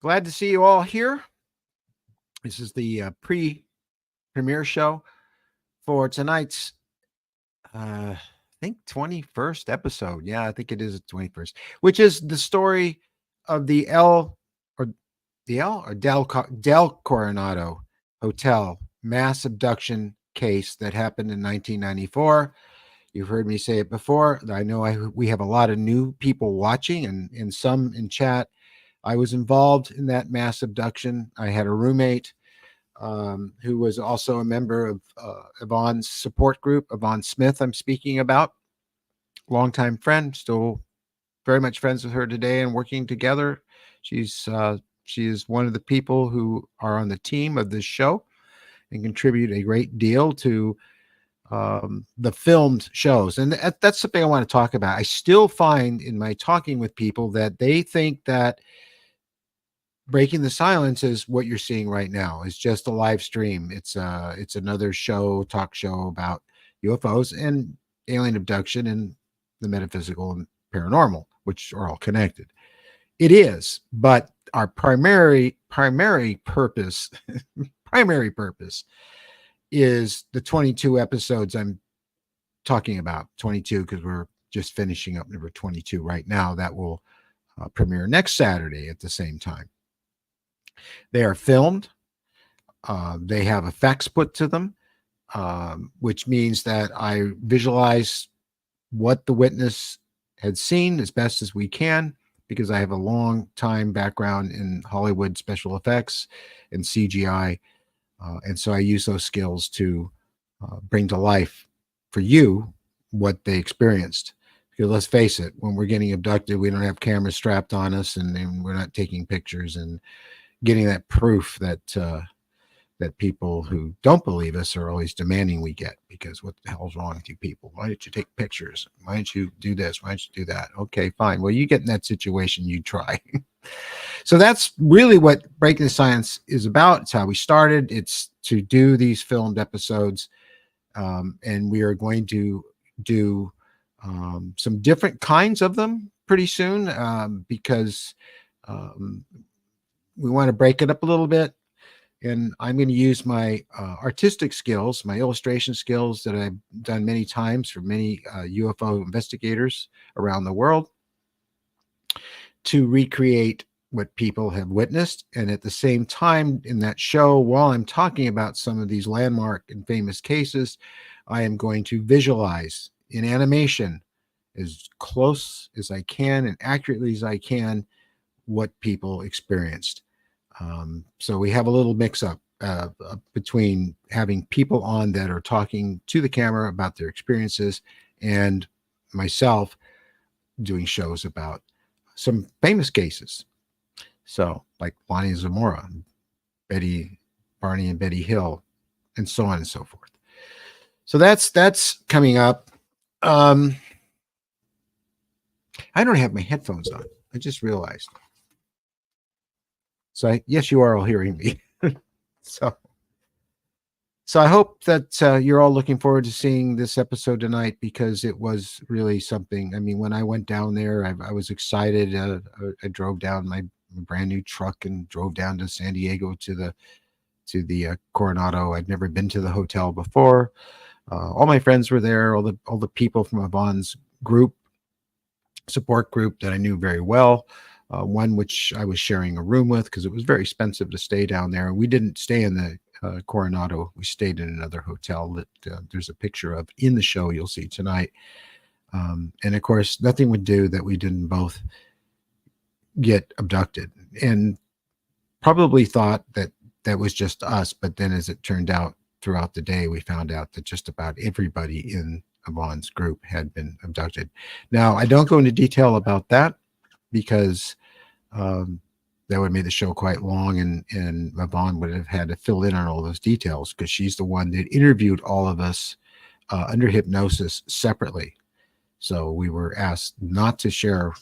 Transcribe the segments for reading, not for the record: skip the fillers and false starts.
Glad to see you all here. This is the pre-premiere show for tonight's, I think, 21st episode. Yeah, I think it is the 21st, which is the story of the Del Coronado Hotel mass abduction case that happened in 1994. You've heard me say it before. I know we have a lot of new people watching and some in chat. I was involved in that mass abduction. I had a roommate who was also a member of Yvonne's support group, Yvonne Smith, I'm speaking about. Longtime friend, still very much friends with her today and working together. She is one of the people who are on the team of this show and contribute a great deal to the filmed shows. And that's something I want to talk about. I still find in my talking with people that they think that Breaking the Silence is what you're seeing right now. It's just a live stream. It's another talk show about UFOs and alien abduction and the metaphysical and paranormal, which are all connected. It is, but our primary purpose primary purpose is the 22 episodes I'm talking about. 22 because we're just finishing up number 22 right now. That will premiere next Saturday at the same time. They are filmed. They have effects put to them, which means that I visualize what the witness had seen as best as we can, because I have a long time background in Hollywood special effects and CGI. And so I use those skills to bring to life for you what they experienced. Because let's face it, when we're getting abducted, we don't have cameras strapped on us and we're not taking pictures and getting that proof that that people who don't believe us are always demanding we get. Because what the hell's wrong with you people? Why don't you take pictures? Why don't you do this? Why don't you do that? Okay, fine. Well, you get in that situation, you try. So that's really what Breaking the Science is about. It's how we started. It's to do these filmed episodes. And we are going to do some different kinds of them pretty soon because we want to break it up a little bit. And I'm going to use my artistic skills, my illustration skills that I've done many times for many UFO investigators around the world to recreate what people have witnessed. And at the same time in that show, while I'm talking about some of these landmark and famous cases, I am going to visualize in animation as close as I can and accurately as I can what people experienced. So we have a little mix up between having people on that are talking to the camera about their experiences and myself doing shows about some famous cases. So like Lonnie Zamora, Barney and Betty Hill, and so on and so forth. So that's coming up. I don't have my headphones on. I just realized. So yes, you are all hearing me. So I hope that you're all looking forward to seeing this episode tonight, because it was really something. I mean, when I went down there, I was excited. I drove down my brand new truck and drove down to San Diego to the Coronado. I'd never been to the hotel before. All my friends were there. All the people from Yvonne's support group that I knew very well. One which I was sharing a room with because it was very expensive to stay down there. We didn't stay in the Coronado. We stayed in another hotel that there's a picture of in the show you'll see tonight. And of course, nothing would do that we didn't both get abducted, and probably thought that was just us. But then as it turned out throughout the day, we found out that just about everybody in Yvonne's group had been abducted. Now, I don't go into detail about that because that would make the show quite long, and Yvonne would have had to fill in on all those details because she's the one that interviewed all of us under hypnosis separately. So we were asked not to share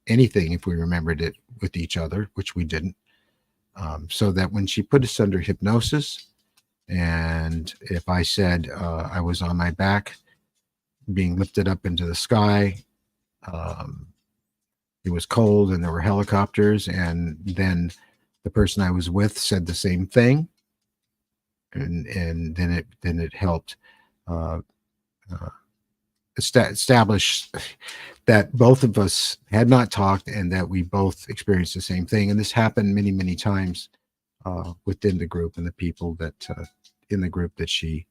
anything if we remembered it with each other, which we didn't. So that when she put us under hypnosis, and if I said I was on my back being lifted up into the sky, it was cold and there were helicopters, and then The person I was with said the same thing, and then it helped uh, uh, establish that both of us had not talked and that we both experienced the same thing. And this happened many times within the group and the people that in the group that she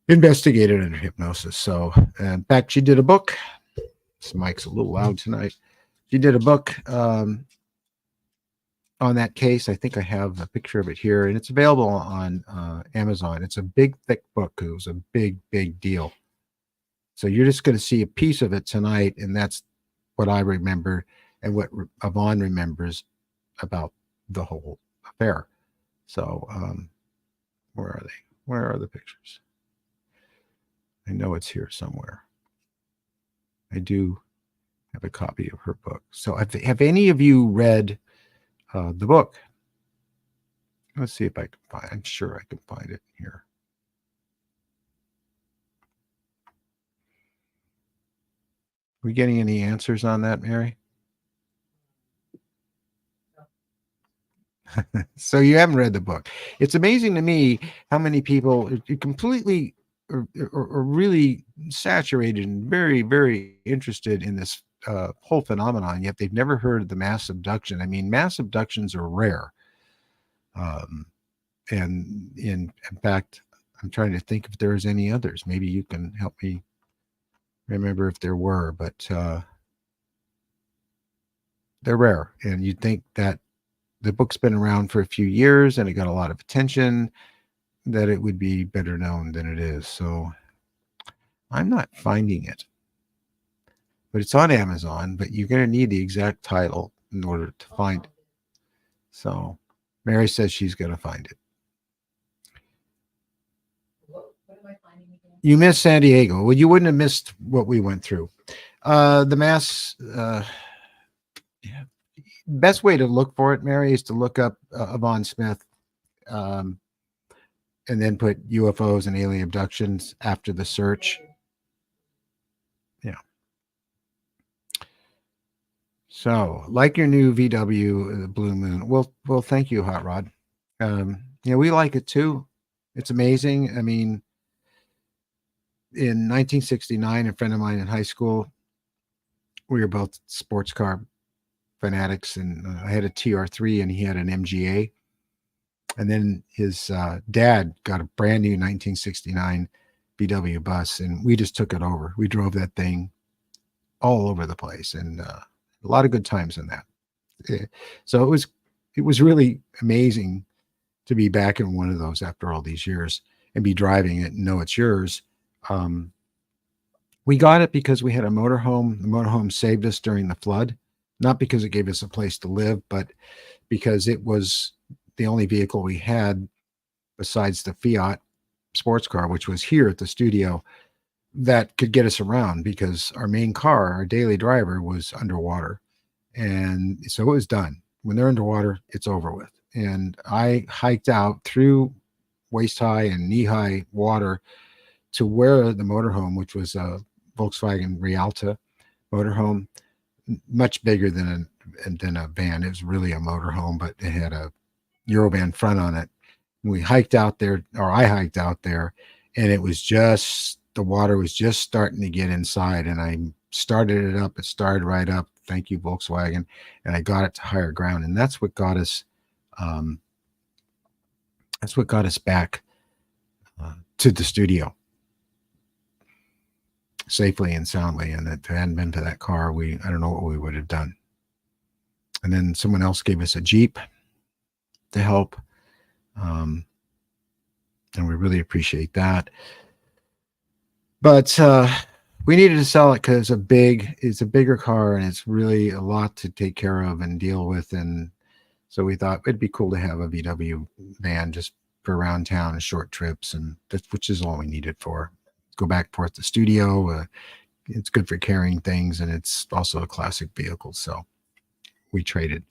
investigated under hypnosis. So, in fact, she did a book. This mic's a little loud tonight. She did a book on that case. I think I have a picture of it here, and it's available on Amazon. It's a big, thick book. It was a big deal. So you're just going to see a piece of it tonight, and that's what I remember and what Yvonne remembers about the whole affair. So, where are they? Where are the pictures? I know it's here somewhere. I do have a copy of her book. So, have any of you read the book? Let's see if I can find. I'm sure I can find it here. Are we getting any answers on that, Mary? So you haven't read the book. It's amazing to me how many people are completely or really saturated and very interested in this whole phenomenon, yet they've never heard of the mass abduction. I mean, mass abductions are rare. And in fact, I'm trying to think if there's any others. Maybe you can help me remember if there were, but they're rare. And you'd think that the book's been around for a few years and it got a lot of attention, that it would be better known than it is. So I'm not finding it, but it's on Amazon, but you're going to need the exact title in order to find it. So Mary says she's going to find it. What am I finding again? You missed San Diego. Well, you wouldn't have missed what we went through. The mass, best way to look for it, Mary, is to look up Yvonne Smith and then put UFOs and alien abductions after the search. Yeah. So, like your new VW Blue Moon. Well, thank you, Hot Rod. We like it too. It's amazing. I mean, in 1969, a friend of mine in high school, we were both sports car fanatics, and I had a TR3 and he had an MGA. And then his dad got a brand new 1969 VW bus, and we just took it over. We drove that thing all over the place, and a lot of good times in that. So it was really amazing to be back in one of those after all these years and be driving it and know it's yours. We got it because we had a motorhome. The motorhome saved us during the flood, not because it gave us a place to live, but because it was the only vehicle we had besides the Fiat sports car, which was here at the studio, that could get us around, because our main car, our daily driver, was underwater. And so it was done. When they're underwater, it's over with. And I hiked out through waist high and knee high water to where the motorhome, which was a Volkswagen Rialta motorhome, much bigger than a van. It was really a motorhome, but it had a Eurovan front on it. We hiked out there, or I hiked out there, and it was just, the water was just starting to get inside, and I started it up. It started right up. Thank you, Volkswagen. And I got it to higher ground. And that's what got us, back to the studio safely and soundly. And if it hadn't been for that car, I don't know what we would have done. And then someone else gave us a Jeep to help. And we really appreciate that. But we needed to sell it because it's a bigger car, and it's really a lot to take care of and deal with. And so we thought it'd be cool to have a VW van just for around town and short trips, and which is all we need it for. Go back and forth to the studio. It's good for carrying things, and it's also a classic vehicle. So we traded.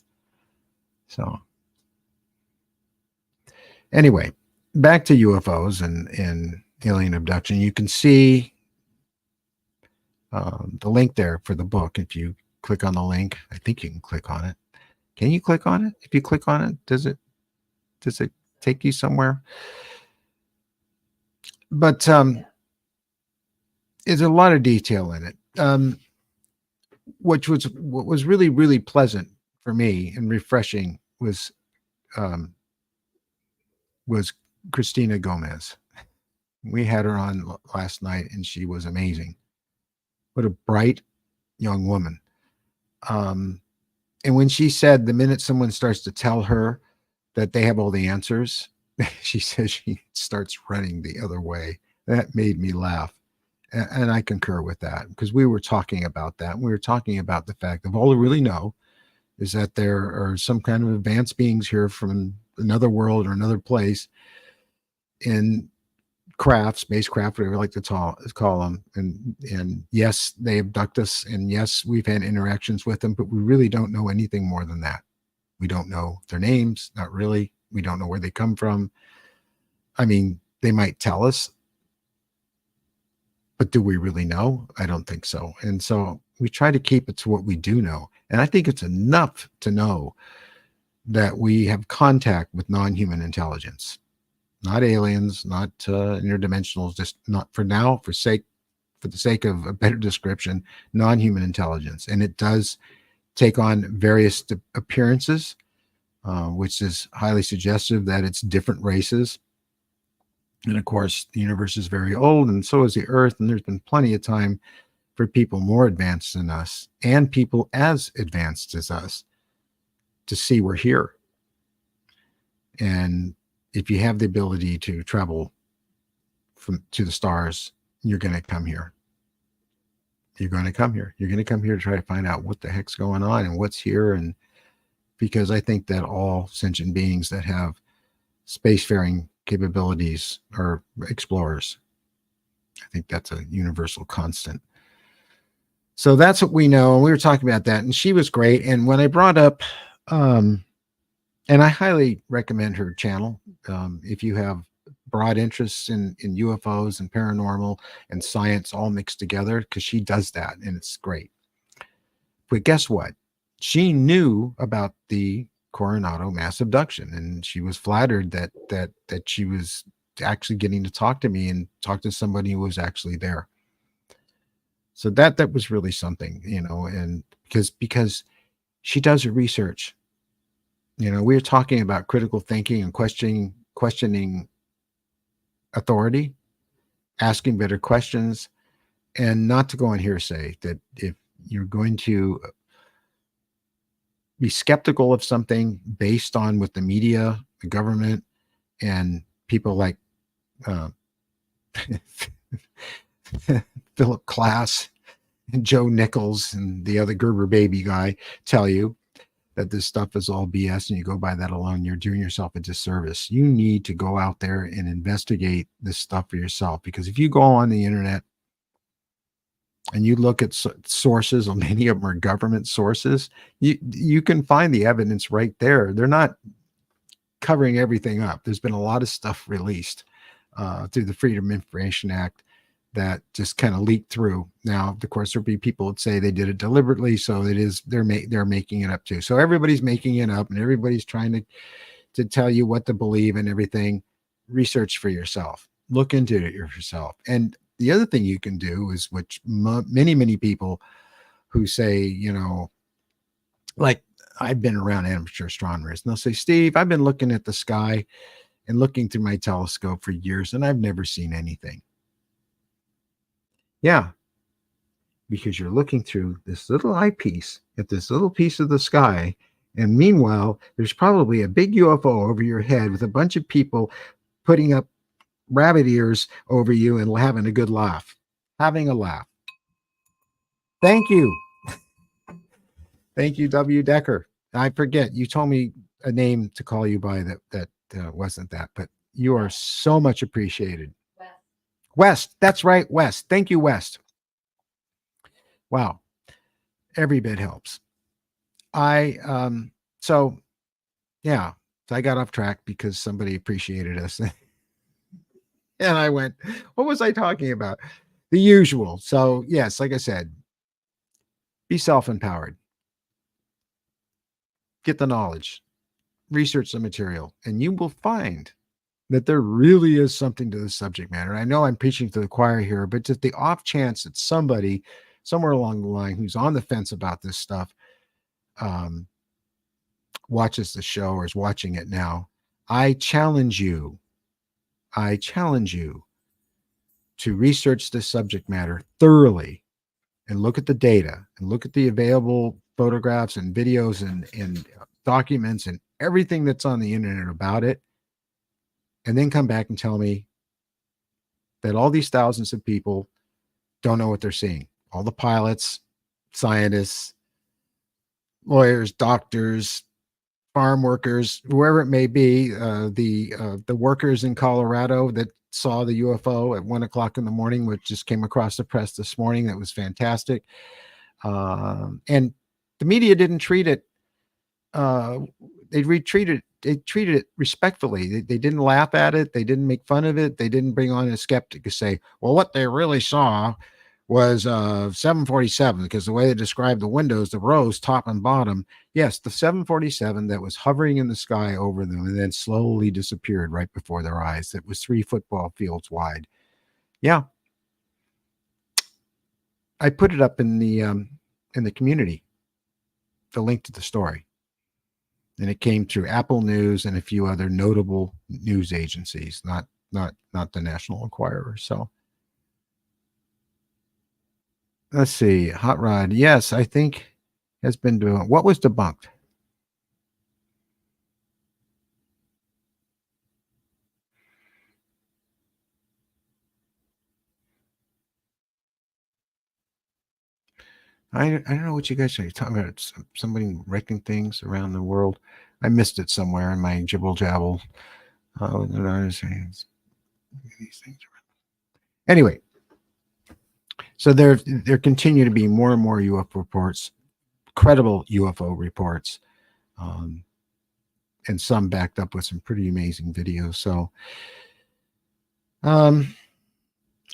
So anyway, back to UFOs and alien abduction. You can see the link there for the book. If you click on the link, I think you can click on it. Can you click on it? If you click on it, does it take you somewhere? But there's a lot of detail in it. What was really really pleasant for me and refreshing um, was Christina Gomez. We had her on last night, and she was amazing. What a bright young woman. Um, and when she said the minute someone starts to tell her that they have all the answers, she says she starts running the other way. That made me laugh. And I concur with that because we were talking about that. We were talking about the fact of all we really know is that there are some kind of advanced beings here from another world or another place in craft, spacecraft, whatever you like to call them. And yes, they abduct us. And yes, we've had interactions with them, but we really don't know anything more than that. We don't know their names, not really. We don't know where they come from. I mean, they might tell us, but do we really know? I don't think so. And so we try to keep it to what we do know. And I think it's enough to know that we have contact with non-human intelligence, not aliens, not interdimensionals, just not for now, for the sake of a better description, non-human intelligence. And it does take on various appearances, which is highly suggestive that it's different races. And of course, the universe is very old, and so is the Earth. And there's been plenty of time for people more advanced than us and people as advanced as us to see we're here. And if you have the ability to travel to the stars, you're going to come here. You're going to come here. You're going to come here to try to find out what the heck's going on and what's here. And because I think that all sentient beings that have spacefaring capabilities are explorers. I think that's a universal constant. So that's what we know. And we were talking about that. And she was great. And when I brought up, and I highly recommend her channel. If you have broad interests in UFOs and paranormal and science all mixed together, because she does that and it's great. But guess what? She knew about the Coronado mass abduction, and she was flattered that she was actually getting to talk to me and talk to somebody who was actually there. So that was really something, and because she does her research. We were talking about critical thinking and questioning authority, asking better questions, and not to go on hearsay. That if you're going to be skeptical of something based on what the media, the government, and people like Philip Klass and Joe Nichols and the other Gerber baby guy tell you that this stuff is all BS and you go by that alone, you're doing yourself a disservice. You need to go out there and investigate this stuff for yourself, because if you go on the internet and you look at sources, and many of them are government sources, you can find the evidence right there. They're not covering everything up. There's been a lot of stuff released through the Freedom of Information Act that just kind of leaked through. Now, of course, there'll be people that say they did it deliberately, so they're making it up too. So everybody's making it up, and everybody's trying to tell you what to believe and everything. Research for yourself. Look into it yourself. And the other thing you can do is, which many people who say, like I've been around amateur astronomers, and they'll say, Steve, I've been looking at the sky and looking through my telescope for years, and I've never seen anything. Yeah, because you're looking through this little eyepiece at this little piece of the sky. And meanwhile, there's probably a big UFO over your head with a bunch of people putting up rabbit ears over you and having a good laugh. Having a laugh. Thank you. Thank you, W. Decker. I forget, you told me a name to call you by that wasn't that, but you are so much appreciated. West. That's right, West. Thank you, West. Wow. Every bit helps. So yeah, so I got off track because somebody appreciated us. And I went, what was I talking about? The usual. So yes, like I said, be self-empowered. get the knowledge, research the material, and you will find that there really is something to the subject matter. I know I'm preaching to the choir here, but just the off chance that somebody somewhere along the line who's on the fence about this stuff um, watches the show or is watching it now, I challenge you to research this subject matter thoroughly and look at the data and look at the available photographs and videos and documents and everything that's on the internet about it, and then come back and tell me that all these thousands of people don't know what they're seeing. All the pilots, scientists, lawyers, doctors, farm workers, whoever it may be, the workers in Colorado that saw the UFO at 1 o'clock in the morning, which just came across the press this morning. That was fantastic. And the media didn't treat it. They treated it respectfully. They didn't laugh at it. They didn't make fun of it. They didn't bring on a skeptic to say, well, what they really saw was 747, because the way they described the windows, the rows, top and bottom. Yes, the 747 that was hovering in the sky over them and then slowly disappeared right before their eyes. It was 3 football fields wide. Yeah. I put it up in the community, the link to the story. And it came through Apple News and a few other notable news agencies, not the National Enquirer. So let's see. Hot Rod, yes, I think has been doing. What was debunked? I don't know what you guys are talking about. Somebody wrecking things around the world. I missed it somewhere in my jibble jabble. These things. Anyway, so there continue to be more and more UFO reports, credible UFO reports, and some backed up with some pretty amazing videos. So,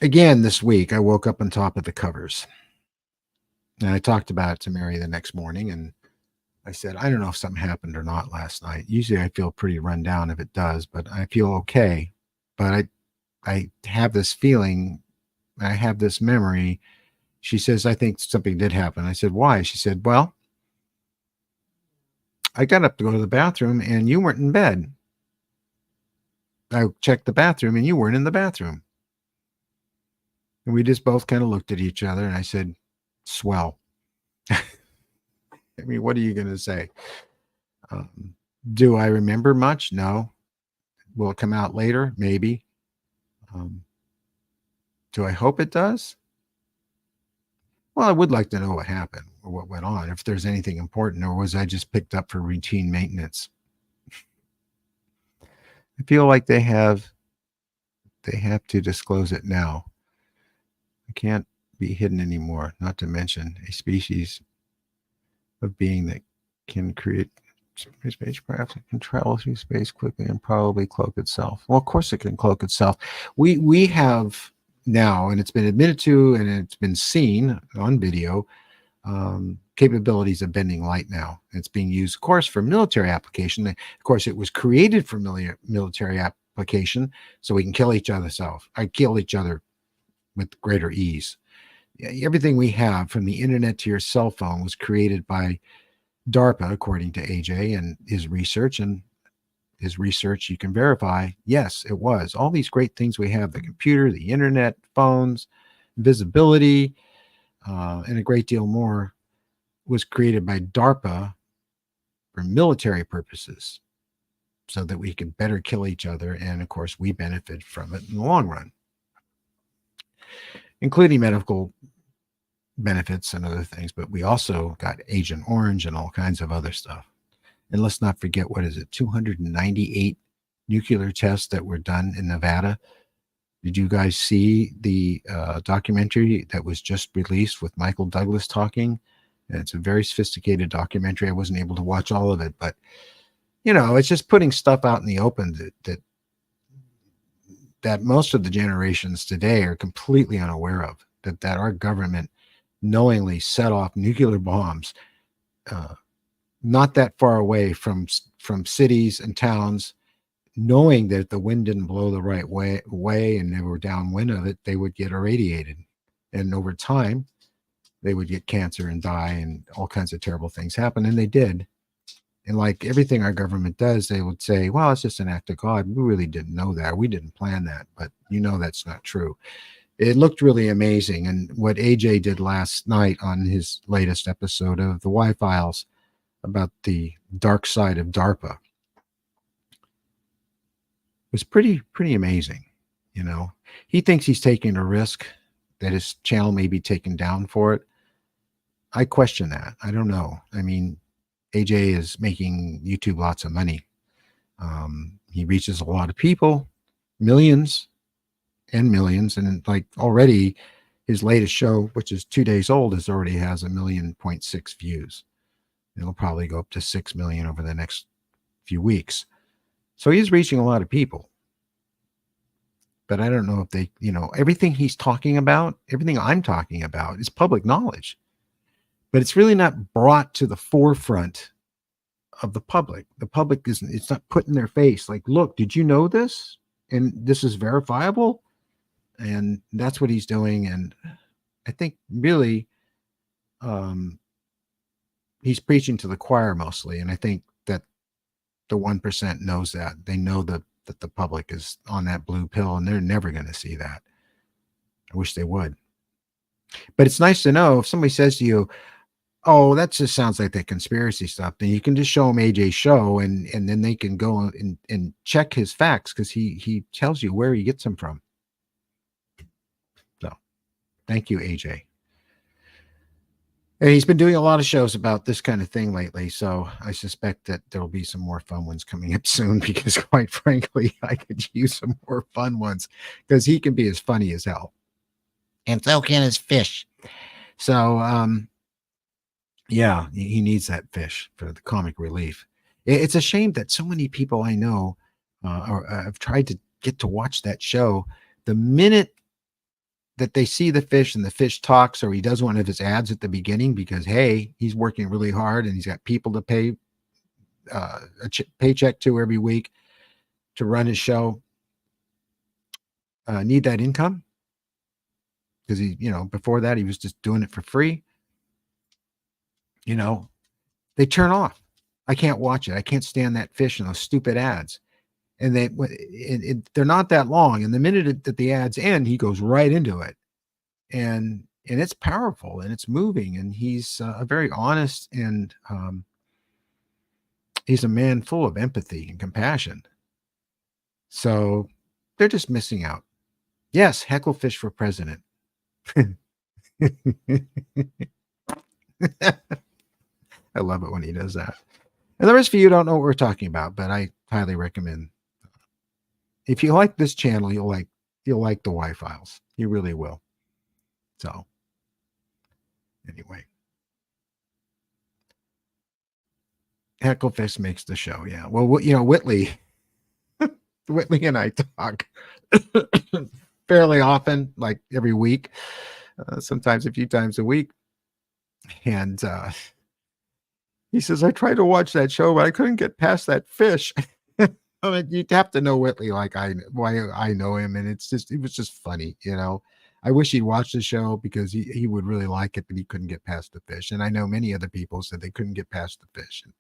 again, this week I woke up on top of the covers, and I talked about it to Mary the next morning, and I said, I don't know if something happened or not last night. Usually I feel pretty run down if it does, but I feel okay. But I have this feeling, I have this memory. She says, I think something did happen. I said, why? She said, well, I got up to go to the bathroom and you weren't in bed. I checked the bathroom and you weren't in the bathroom. And we just both kind of looked at each other, and I said, swell. I mean, what are you going to say? Do I remember much? No. Will it come out later? Maybe. Do I hope it does? Well, I would like to know what happened or what went on, if there's anything important, or was I just picked up for routine maintenance? I feel like they have to disclose it now. It can't be hidden anymore, not to mention a species of being that can create spacecraft that can travel through space quickly and probably cloak itself. Well, of course it can cloak itself. We have now, and it's been admitted to, and it's been seen on video, capabilities of bending light now. It's being used, of course, for military application. Of course, it was created for military application, so we can kill each other with greater ease. Everything we have, from the internet to your cell phone, was created by DARPA, according to AJ and his research. And his research, you can verify, yes, it was. All these great things we have, the computer, the internet, phones, visibility, and a great deal more, was created by DARPA for military purposes, so that we could better kill each other. And of course, we benefit from it in the long run, including medical benefits and other things. But we also got Agent Orange and all kinds of other stuff. And let's not forget, what is it, 298 nuclear tests that were done in Nevada. Did you guys see the documentary that was just released with Michael Douglas talking? And it's a very sophisticated documentary. I wasn't able to watch all of it, but it's just putting stuff out in the open that most of the generations today are completely unaware of, that our government knowingly set off nuclear bombs not that far away from cities and towns, knowing that if the wind didn't blow the right way and they were downwind of it, they would get irradiated. And over time, they would get cancer and die and all kinds of terrible things happen. And they did. And like everything our government does, they would say, well, it's just an act of God. We really didn't know that. We didn't plan that. But that's not true. It looked really amazing. And what AJ did last night on his latest episode of the Y-Files about the dark side of DARPA was pretty amazing. He thinks he's taking a risk that his channel may be taken down for it. I question that. I don't know. I mean, AJ is making YouTube lots of money. He reaches a lot of people, millions and millions. And like already his latest show, which is 2 days old, already has 1.6 million views. It'll probably go up to 6 million over the next few weeks. So he's reaching a lot of people. But I don't know if they, everything he's talking about, everything I'm talking about is public knowledge. But it's really not brought to the forefront of the public. The public isn't, it's not put in their face like, look, did you know this? And this is verifiable. And that's what he's doing. And I think really he's preaching to the choir mostly. And I think that the 1% knows that. They know that the public is on that blue pill and they're never going to see that. I wish they would. But it's nice to know if somebody says to you, oh, that just sounds like that conspiracy stuff, then you can just show them AJ's show and then they can go and check his facts because he tells you where he gets them from. So thank you, AJ. And he's been doing a lot of shows about this kind of thing lately. So I suspect that there'll be some more fun ones coming up soon because quite frankly, I could use some more fun ones because he can be as funny as hell. And so can his fish. So, yeah, he needs that fish for the comic relief. It's a shame that so many people I know have tried to get to watch that show. The minute that they see the fish and the fish talks, or he does one of his ads at the beginning because, hey, he's working really hard and he's got people to pay a paycheck to every week to run his show, need that income because he, before that he was just doing it for free. They turn off. I can't watch it. I can't stand that fish and those stupid ads. And they're not that long. And the minute that the ads end, he goes right into it. And it's powerful and it's moving. And he's a very honest and he's a man full of empathy and compassion. So they're just missing out. Yes, Hecklefish for president. I love it when he does that. And the rest of you don't know what we're talking about, but I highly recommend. If you like this channel, you'll like the Y-Files. You really will. So anyway, Hecklefish makes the show. Yeah. Well, Whitley and I talk fairly often, like every week, sometimes a few times a week. And he says, I tried to watch that show, but I couldn't get past that fish. I mean, you'd have to know Whitley like why I know him. And it was just funny, I wish he'd watched the show because he would really like it, but he couldn't get past the fish. And I know many other people said they couldn't get past the fish. And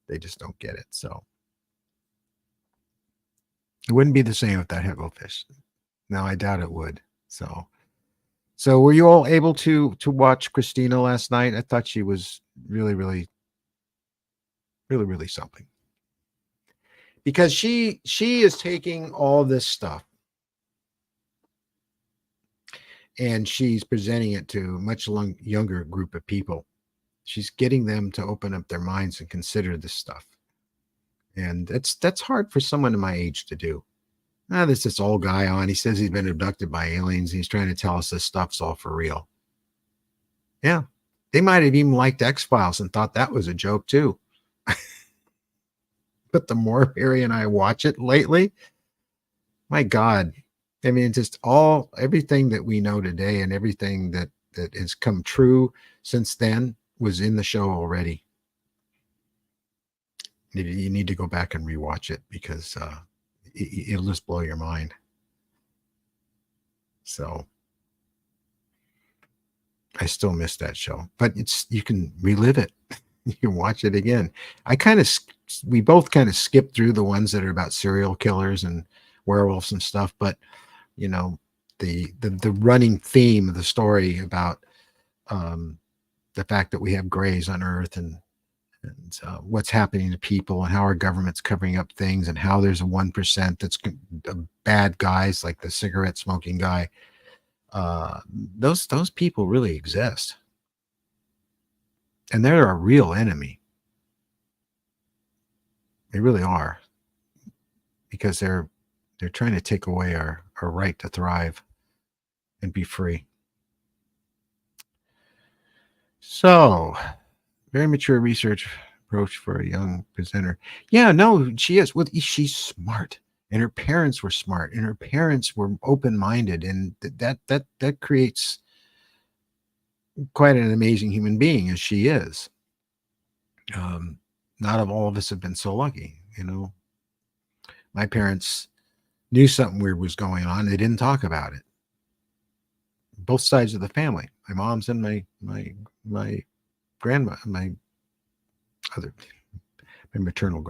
they just don't get it. So it wouldn't be the same with that Hecklefish. No, I doubt it would. So were you all able to watch Christina last night? I thought she was really, really, really, really something. Because she is taking all this stuff and she's presenting it to a much younger group of people. She's getting them to open up their minds and consider this stuff. And that's hard for someone in my age to do. There's this old guy on. He says he's been abducted by aliens. He's trying to tell us this stuff's all for real. Yeah. They might have even liked X-Files and thought that was a joke too. But the more Harry and I watch it lately, my God, I mean, just everything that we know today and everything that has come true since then was in the show already. You need to go back and rewatch it because it'll just blow your mind. So I still miss that show, but you can relive it. You can watch it again. We both kind of skipped through the ones that are about serial killers and werewolves and stuff, but you know, the running theme of the story about the fact that we have grays on Earth and what's happening to people and how our government's covering up things and how there's a 1% that's bad guys like the cigarette smoking guy. Those people really exist, and they're a real enemy. They really are, because they're trying to take away our right to thrive and be free. So, very mature research approach for a young presenter. Yeah, no, she is. Well, she's smart, and her parents were smart, and her parents were open-minded, and that creates quite an amazing human being as she is. Not all of us have been so lucky, you know. My parents knew something weird was going on. They didn't talk about it. Both sides of the family, my mom's and my grandma, my maternal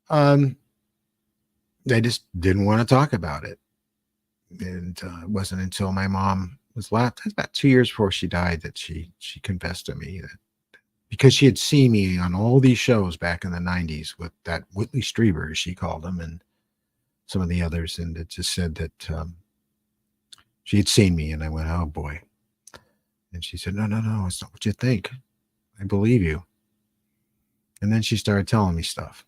grandmother. They just didn't want to talk about it. And it wasn't until my mom was left about 2 years before she died that she confessed to me that, because she had seen me on all these shows back in the 90s with that Whitley Strieber, as she called him, and some of the others, and it just said that she had seen me, and I went, oh boy. And she said, no, it's not what you think. I believe you. And then she started telling me stuff.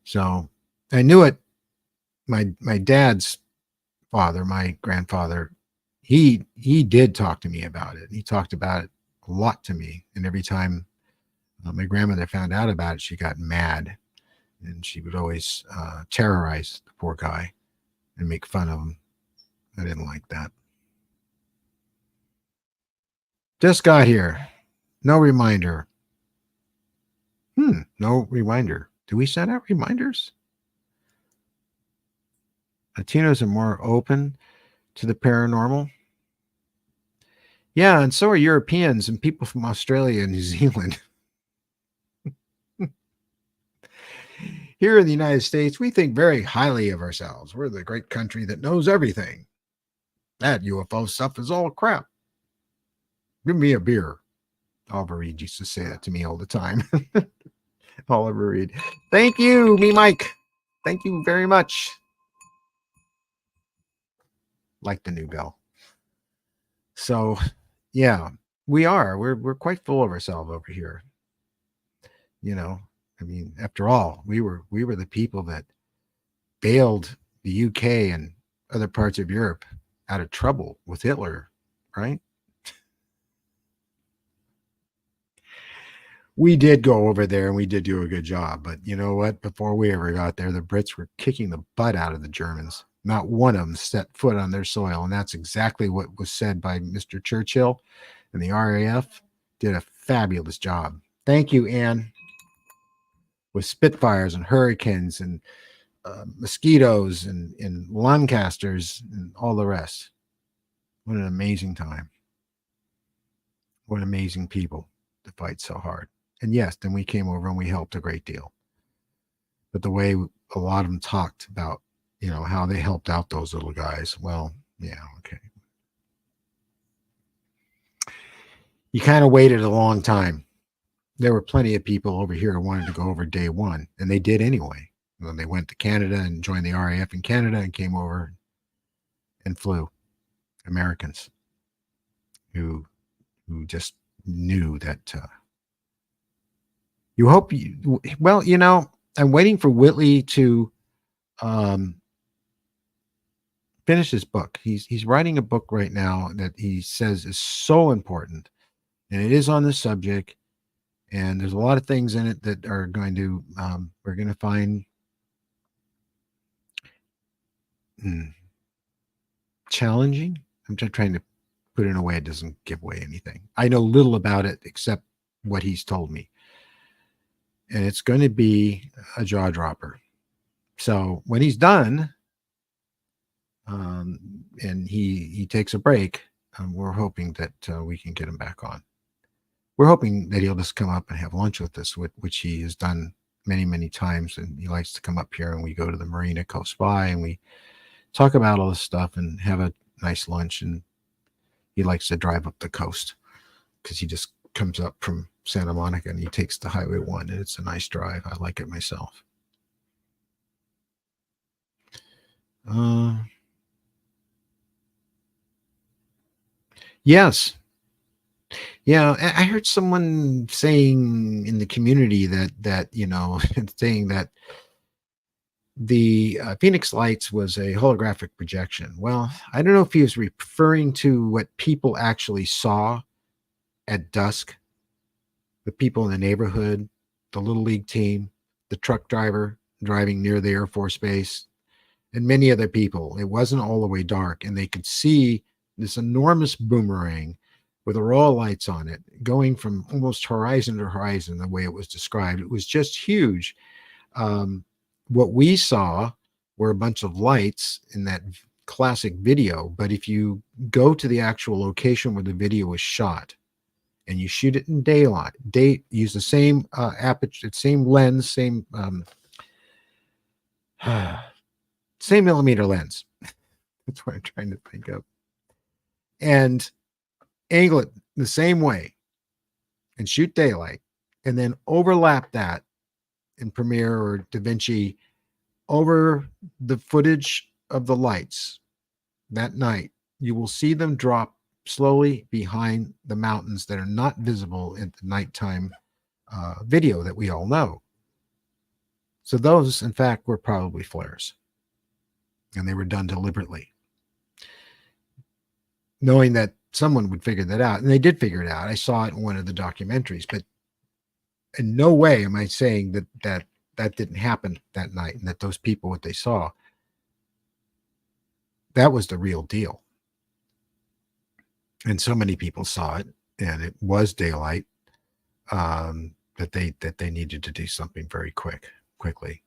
So I knew it. My dad's father, my grandfather, he did talk to me about it. He talked about it a lot to me. And every time my grandmother found out about it, she got mad. And she would always terrorize the poor guy and make fun of him. I didn't like that. Just got here. No reminder. No reminder. Do we send out reminders? Latinos are more open to the paranormal. Yeah, and so are Europeans and people from Australia and New Zealand. Here in the United States, we think very highly of ourselves. We're the great country that knows everything. That UFO stuff is all crap. Give me a beer. Oliver Reed used to say that to me all the time. Oliver Reed. Thank you, me Mike. Thank you very much. Like the new bell. So, yeah, we are. We're quite full of ourselves over here. You know, I mean, after all, we were the people that bailed the UK and other parts of Europe out of trouble with Hitler, right? We did go over there and we did do a good job, but you know what? Before we ever got there, the Brits were kicking the butt out of the Germans. Not one of them set foot on their soil, and that's exactly what was said by Mr. Churchill, and the RAF did a fabulous job. Thank you, Anne. With Spitfires and Hurricanes and mosquitoes and Lancasters and all the rest. What an amazing time. What amazing people to fight so hard. And yes, then we came over and we helped a great deal. But the way a lot of them talked about, you know, how they helped out those little guys, well, yeah, okay. You kind of waited a long time. There were plenty of people over here who wanted to go over day one, and they did anyway. When they went to Canada and joined the RAF in Canada and came over and flew. Americans who just knew that you hope you, well, you know, I'm waiting for Whitley to finish his book. He's writing a book right now that he says is so important, and it is on this subject, and there's a lot of things in it that are going to we're going to find challenging. I'm just trying to put it in a way it doesn't give away anything. I know little about it except what he's told me. and it's going to be a jaw dropper. So when he's done, and he takes a break, we're hoping that we can get him back on. We're hoping that he'll just come up and have lunch with us, which he has done many times, and he likes to come up here and we go to the marina close by and we talk about all this stuff and have a nice lunch. And he likes to drive up the coast because he just comes up from Santa Monica and he takes the Highway 1, and it's a nice drive. I like it myself. Yes. Yeah, I heard someone saying in the community that saying that the Phoenix Lights was a holographic projection. Well, I don't know if he was referring to what people actually saw at dusk, the people in the neighborhood, the Little League team, the truck driver driving near the Air Force Base, and many other people. It wasn't all the way dark, and they could see this enormous boomerang with the raw lights on it going from almost horizon to horizon, the way it was described. It was just huge. What we saw were a bunch of lights in that classic video, but if you go to the actual location where the video was shot and you shoot it in daylight, use the same aperture, same lens, same millimeter lens. That's what I'm trying to think of. And angle it the same way and shoot daylight, and then overlap that in Premiere or DaVinci over the footage of the lights that night. You will see them drop slowly behind the mountains that are not visible in the nighttime video that we all know. So those, in fact, were probably flares, and they were done deliberately, knowing that someone would figure that out. And they did figure it out. I saw it in one of the documentaries, but in no way am I saying that didn't happen that night and that those people, what they saw, that was the real deal. And so many people saw it, and it was daylight, that they needed to do something very quickly.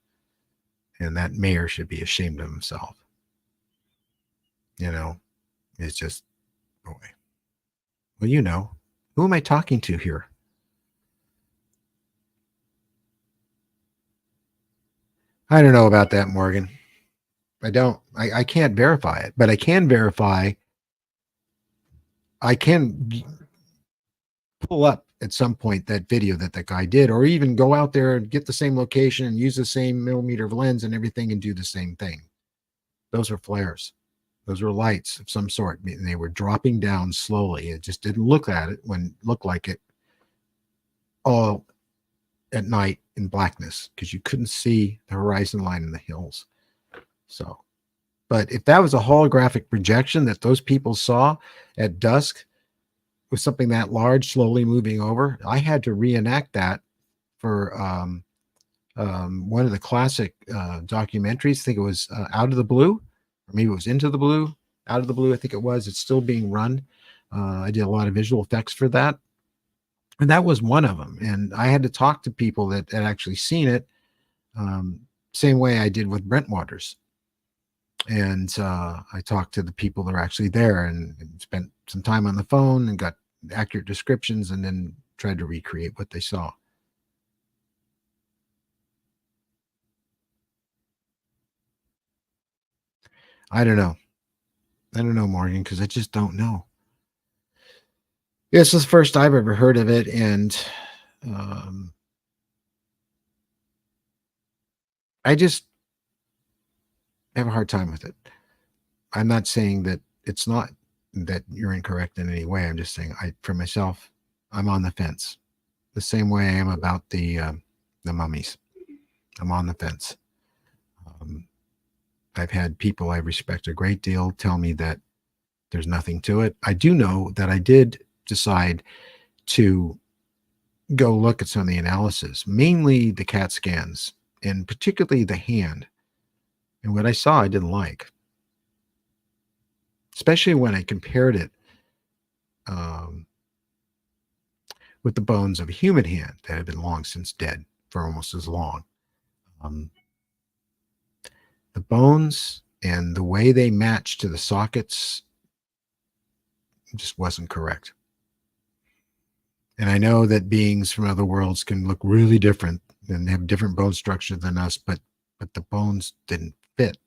And that mayor should be ashamed of himself. It's just, boy. Well, who am I talking to here? I don't know about that, Morgan. I can't verify it, but I can verify. I can pull up at some point that video that guy did, or even go out there and get the same location and use the same millimeter of lens and everything and do the same thing. Those are flares. Those were lights of some sort. And they were dropping down slowly. It just didn't look like it all at night in blackness, because you couldn't see the horizon line in the hills. So, but if that was a holographic projection that those people saw at dusk with something that large slowly moving over, I had to reenact that for one of the classic documentaries. I think it was Out of the Blue, or maybe it was Into the Blue. Out of the Blue, I think it was. It's still being run. I did a lot of visual effects for that, and that was one of them. And I had to talk to people that had actually seen it, same way I did with Brent Waters. And I talked to the people that are actually there and spent some time on the phone and got accurate descriptions, and then tried to recreate what they saw. I don't know. Morgan, because I just don't know. This is the first I've ever heard of it, and I just have a hard time with it. I'm not saying that it's not, that you're incorrect in any way. I'm just saying, for myself, I'm on the fence. The same way I am about the mummies. I'm on the fence. I've had people I respect a great deal tell me that there's nothing to it. I do know that I did decide to go look at some of the analysis, mainly the CAT scans, and particularly the hand. And what I saw, I didn't like, especially when I compared it with the bones of a human hand that had been long since dead. for almost as long. The bones and the way they match to the sockets just wasn't correct. And I know that beings from other worlds can look really different and have different bone structure than us, but the bones didn't fit.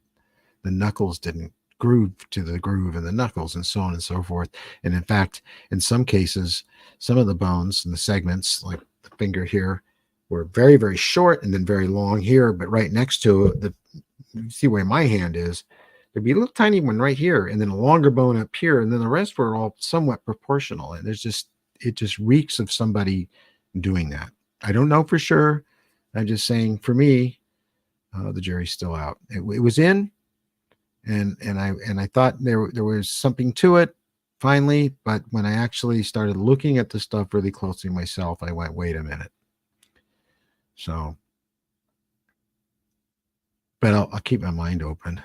The knuckles didn't groove to the groove in the knuckles, and so on and so forth. And in fact, in some cases, some of the bones and the segments, like the finger here, were very, very short and then very long here. But right next to it, you see where my hand is, there'd be a little tiny one right here, and then a longer bone up here, and then the rest were all somewhat proportional. And it just reeks of somebody doing that. I don't know for sure. I'm just saying, for me, the jury's still out. It was in, and I thought there was something to it finally, but when I actually started looking at the stuff really closely myself, I went, wait a minute. So, but I'll keep my mind open.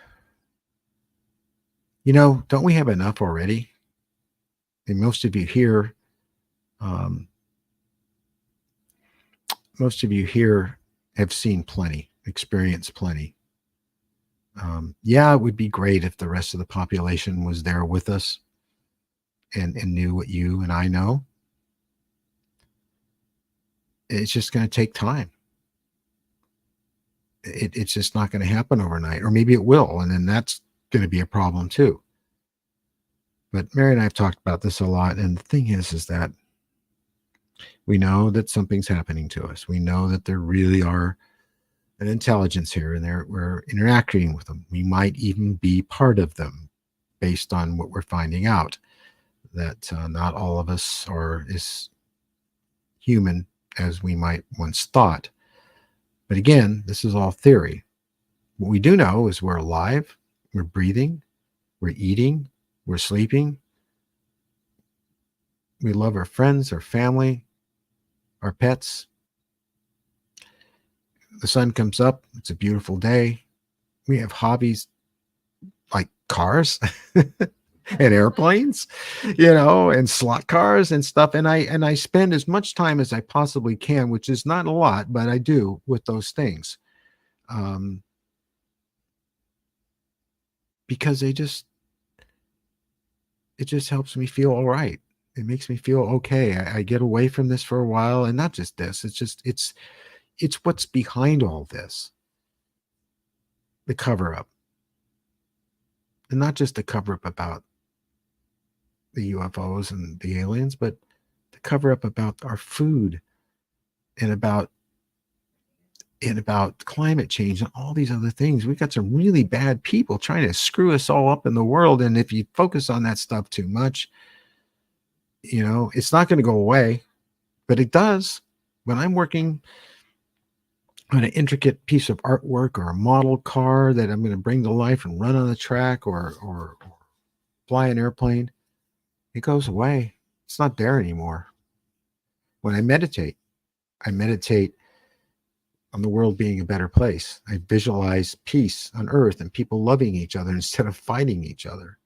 You know, don't we have enough already? And most of you here, have seen plenty, experienced plenty. Yeah, it would be great if the rest of the population was there with us and knew what you and I know. It's just going to take time. It's just not going to happen overnight, or maybe it will, and then that's going to be a problem too. But Mary and I have talked about this a lot, and the thing is that we know that something's happening to us. We know that there really are an intelligence here, and we're interacting with them. We might even be part of them, based on what we're finding out. That not all of us are as human as we might once thought. But again, this is all theory. What we do know is we're alive, we're breathing, we're eating, we're sleeping. We love our friends, our family, our pets. The sun comes up, it's a beautiful day. We have hobbies like cars and airplanes, and slot cars and stuff. And I spend as much time as I possibly can, which is not a lot, but I do, with those things. Because it just helps me feel all right. It makes me feel okay. I get away from this for a while, and not just this. It's what's behind all this. The cover up. And not just the cover up about the UFOs and the aliens, but the cover up about our food and about climate change and all these other things. We've got some really bad people trying to screw us all up in the world. And if you focus on that stuff too much, it's not going to go away, but it does. When I'm working on an intricate piece of artwork or a model car that I'm going to bring to life and run on the track or fly an airplane, it goes away. It's not there anymore. When I meditate on the world being a better place. I visualize peace on earth and people loving each other instead of fighting each other.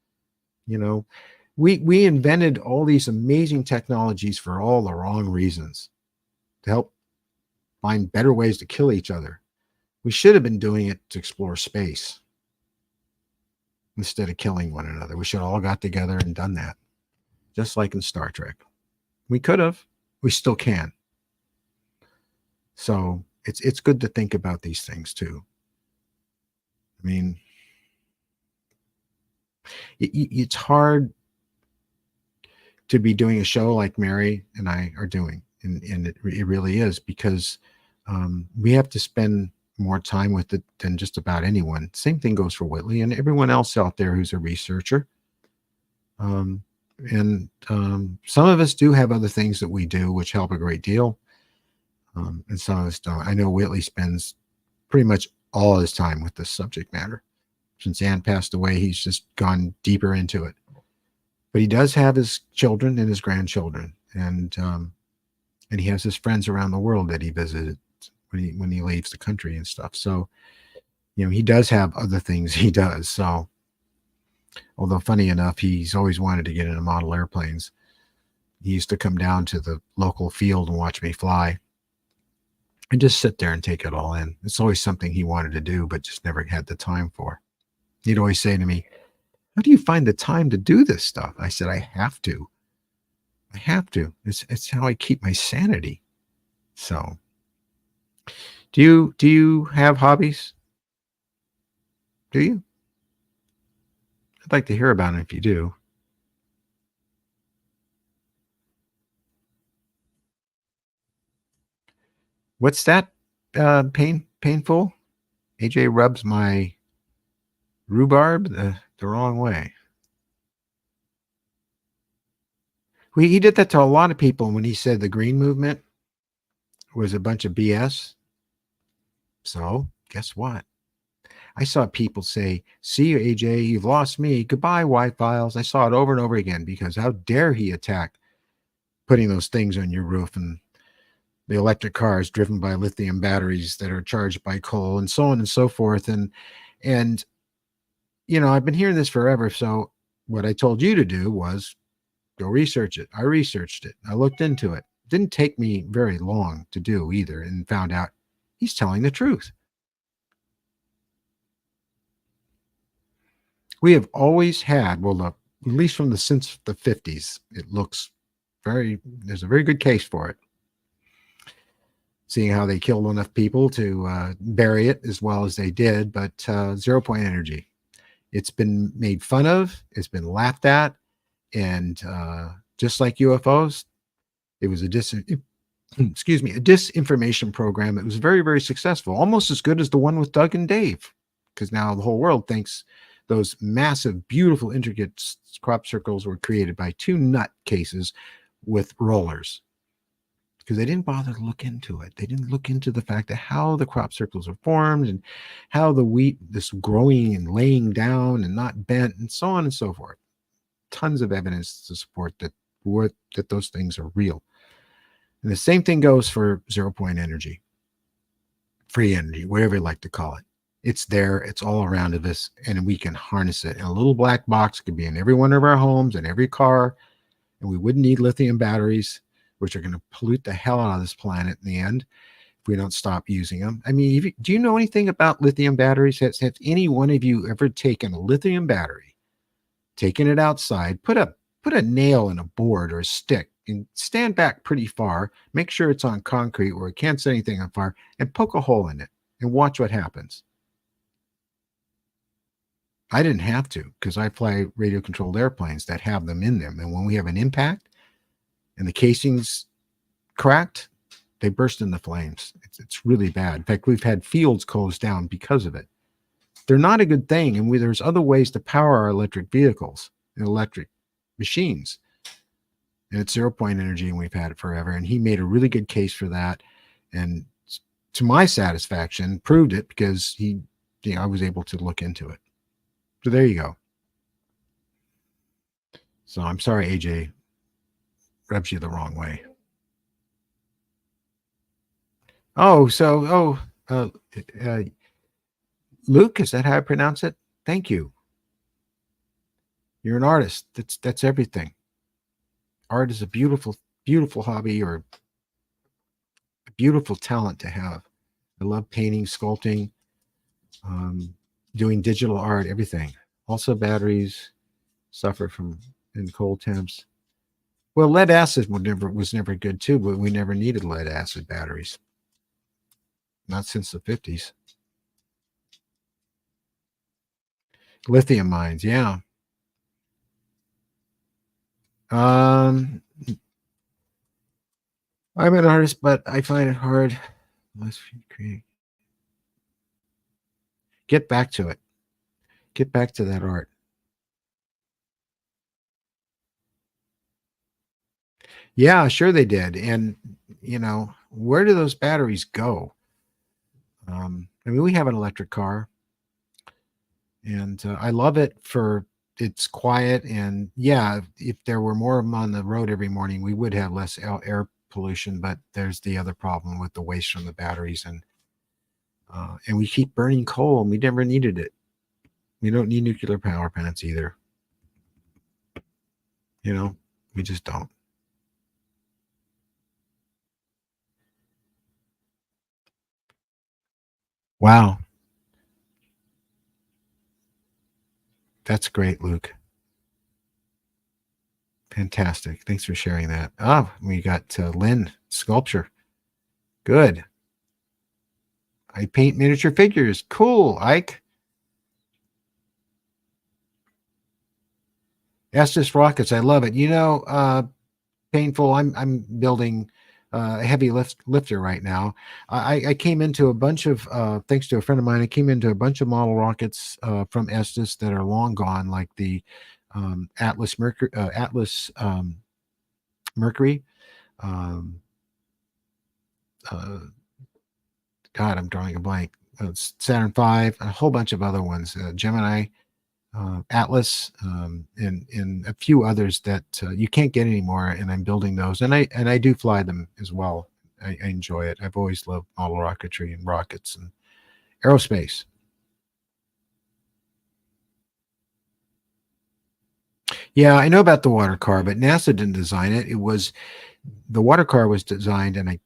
We invented all these amazing technologies for all the wrong reasons, to help find better ways to kill each other. We should have been doing it to explore space instead of killing one another. We should have all got together and done that, just like in Star Trek. We could have. We still can. So it's good to think about these things too. I mean, it's hard to be doing a show like Mary and I are doing, and it really is, because we have to spend more time with it than just about anyone. Same thing goes for Whitley and everyone else out there who's a researcher. And some of us do have other things that we do which help a great deal. And some of us don't. I know Whitley spends pretty much all his time with this subject matter. Since Ann passed away, he's just gone deeper into it. But he does have his children and his grandchildren, and he has his friends around the world that he visited when he leaves the country and stuff. So, he does have other things he does. So, although funny enough, he's always wanted to get into model airplanes. He used to come down to the local field and watch me fly. and just sit there and take it all in. It's always something he wanted to do, but just never had the time for. He'd always say to me, "How do you find the time to do this stuff?" I said, "I have to. I have to. It's how I keep my sanity." So, do you have hobbies? Do you? I'd like to hear about it if you do. What's that? Painful? AJ rubs my rhubarb the wrong way. He did that to a lot of people when he said the green movement was a bunch of BS. So, guess what? I saw people say, "See you, AJ, you've lost me. Goodbye, White Files." I saw it over and over again because how dare he attack putting those things on your roof and the electric cars driven by lithium batteries that are charged by coal and so on and so forth. And I've been hearing this forever. So what I told you to do was go research it. I researched it. I looked into it. Didn't take me very long to do either, and found out he's telling the truth. We have always had, well, at least since the 50s, it looks there's a very good case for it. Seeing how they killed enough people to bury it as well as they did, but 0 point energy. It's been made fun of, it's been laughed at, and just like UFOs, it was a disinformation program. It was very, very successful, almost as good as the one with Doug and Dave, because now the whole world thinks those massive, beautiful, intricate crop circles were created by two nut cases with rollers, because they didn't bother to look into it. They didn't look into the fact of how the crop circles are formed and how the wheat, this growing and laying down and not bent and so on and so forth. Tons of evidence to support that those things are real. And the same thing goes for 0 point energy, free energy, whatever you like to call it. It's there, it's all around of us, and we can harness it. And a little black box could be in every one of our homes and every car, and we wouldn't need lithium batteries, which are going to pollute the hell out of this planet in the end if we don't stop using them. I mean, do you know anything about lithium batteries? Has any one of you ever taken a lithium battery, taken it outside, put a nail in a board or a stick, and stand back pretty far, make sure it's on concrete where it can't set anything on fire, and poke a hole in it and watch what happens? I didn't have to, because I fly radio controlled airplanes that have them in them. And when we have an impact and the casing's cracked, they burst into flames. It's really bad. In fact, we've had fields closed down because of it. They're not a good thing. And there's other ways to power our electric vehicles and electric machines. And it's 0 point energy, and we've had it forever. And he made a really good case for that. And to my satisfaction, proved it, because I was able to look into it. So there you go. So I'm sorry, AJ rubs you the wrong way. Oh, Luke, is that how I pronounce it? Thank you. You're an artist. That's everything. Art is a beautiful, beautiful hobby, or a beautiful talent to have. I love painting, sculpting, doing digital art, everything. Also, batteries suffer from in cold temps. Well, lead acid was never good too, but we never needed lead acid batteries. Not since the 50s. Lithium mines, yeah. I'm an artist, but I find it hard. Let's create. Get back to it. Get back to that art. Yeah, sure they did. And where do those batteries go? I mean, we have an electric car, and I love it for it's quiet. And yeah, if there were more of them on the road every morning, we would have less air pollution. But there's the other problem with the waste from the batteries, and we keep burning coal, and we never needed it. We don't need nuclear power plants either. We just don't. Wow. That's great, Luke. Fantastic. Thanks for sharing that. Ah, we got Lynn, sculpture. Good. I paint miniature figures. Cool, Ike. Estes rockets. I love it. Painful. I'm building a heavy lifter right now. I came into a bunch of thanks to a friend of mine. I came into a bunch of model rockets from Estes that are long gone, like the Atlas Mercury. Um, uh, God, I'm drawing a blank. It's Saturn V, a whole bunch of other ones, Gemini, Atlas, and a few others that you can't get anymore. And I'm building those, and I do fly them as well. I enjoy it. I've always loved model rocketry and rockets and aerospace. Yeah, I know about the water car, but NASA didn't design it. It was the water car was designed, and I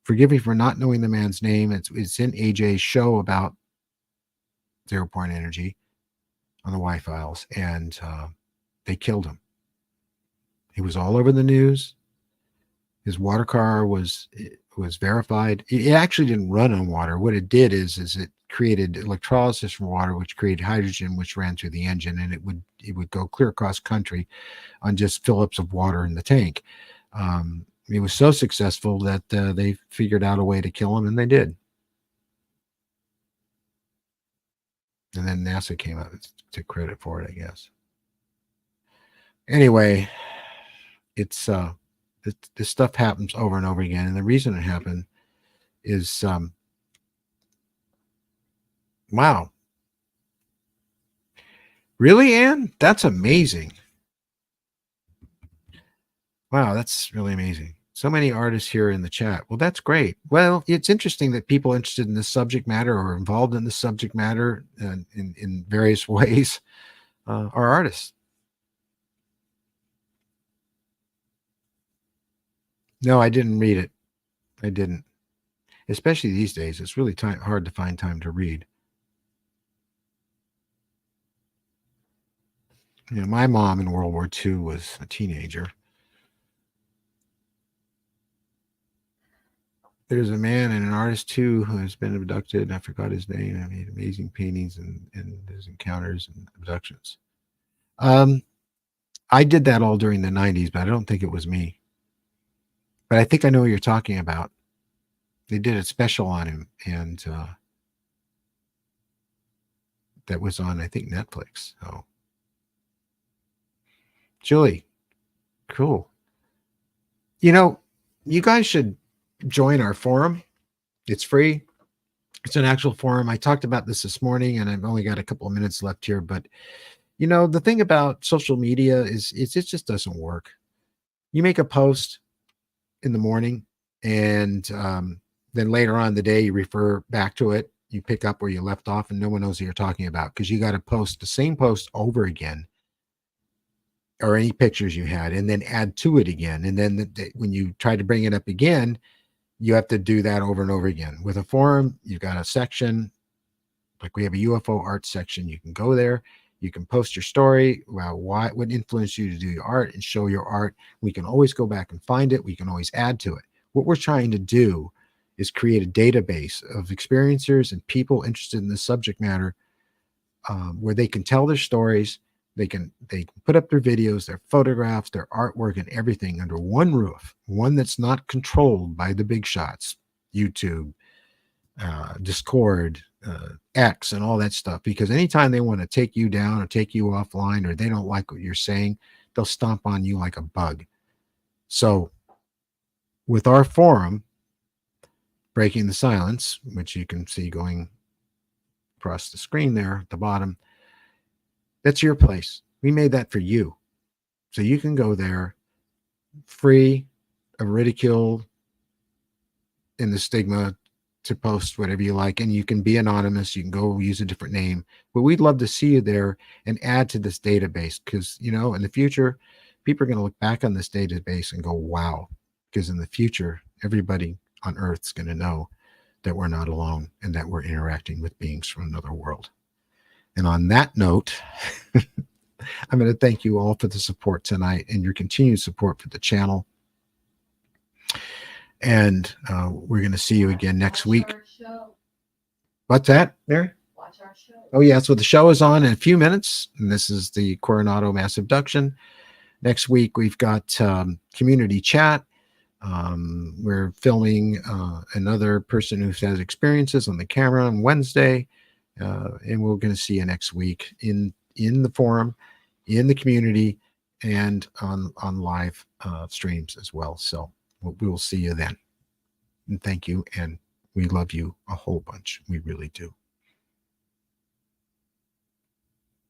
forgive me for not knowing the man's name. It's in AJ's show about zero point energy on the Y files, and they killed him. He was all over the news. His water car was verified. It actually didn't run on water. What it did is it created electrolysis from water, which created hydrogen, which ran through the engine, and it would go clear across country on just fill-ups of water in the tank. It was so successful that they figured out a way to kill him, and they did. And then NASA came out and took credit for it, I guess. Anyway, it's this stuff happens over and over again, and the reason it happened is wow, really, Anne? That's amazing. Wow, that's really amazing. So many artists here in the chat. Well, that's great. Well, it's interesting that people interested in this subject matter or involved in this subject matter in various ways are artists. No, I didn't read it. I didn't. Especially these days, it's really hard to find time to read. My mom in World War II was a teenager. There's a man and an artist too who has been abducted. I forgot his name. I made amazing paintings and his encounters and abductions. I did that all during the 90s, but I don't think it was me. But I think I know what you're talking about. They did a special on him, and that was on, I think, Netflix. So, Julie, cool. You guys should join our forum. It's free. It's an actual forum. I talked about this morning, and I've only got a couple of minutes left here. But the thing about social media is it just doesn't work. You make a post in the morning, and then later on in the day, you refer back to it. You pick up where you left off, and no one knows what you're talking about because you got to post the same post over again, or any pictures you had, and then add to it again. And then when you try to bring it up again, you have to do that over and over again. With a forum, you've got a section, like we have a UFO art section. You can go there. You can post your story about what influenced you to do your art and show your art. We can always go back and find it. We can always add to it. What we're trying to do is create a database of experiencers and people interested in this subject matter, where they can tell their stories. They can put up their videos, their photographs, their artwork, and everything under one roof, one that's not controlled by the big shots, YouTube, Discord, X, and all that stuff. Because anytime they want to take you down or take you offline, or they don't like what you're saying, they'll stomp on you like a bug. So with our forum, Breaking the Silence, which you can see going across the screen there at the bottom, that's your place. We made that for you. So you can go there free of ridicule and the stigma to post whatever you like. And you can be anonymous. You can go use a different name. But we'd love to see you there and add to this database because, in the future, people are going to look back on this database and go, wow. Because in the future, everybody on Earth's going to know that we're not alone and that we're interacting with beings from another world. And on that note, I'm going to thank you all for the support tonight and your continued support for the channel. And we're going to see you again next week. What's that, Mary? Watch our show. Oh, yeah. So the show is on in a few minutes. And this is the Coronado mass abduction. Next week, we've got community chat. We're filming another person who has experiences on the camera on Wednesday. And we're going to see you next week in the forum, in the community, and on live streams as well. So we will see you then. And thank you. And we love you a whole bunch. We really do.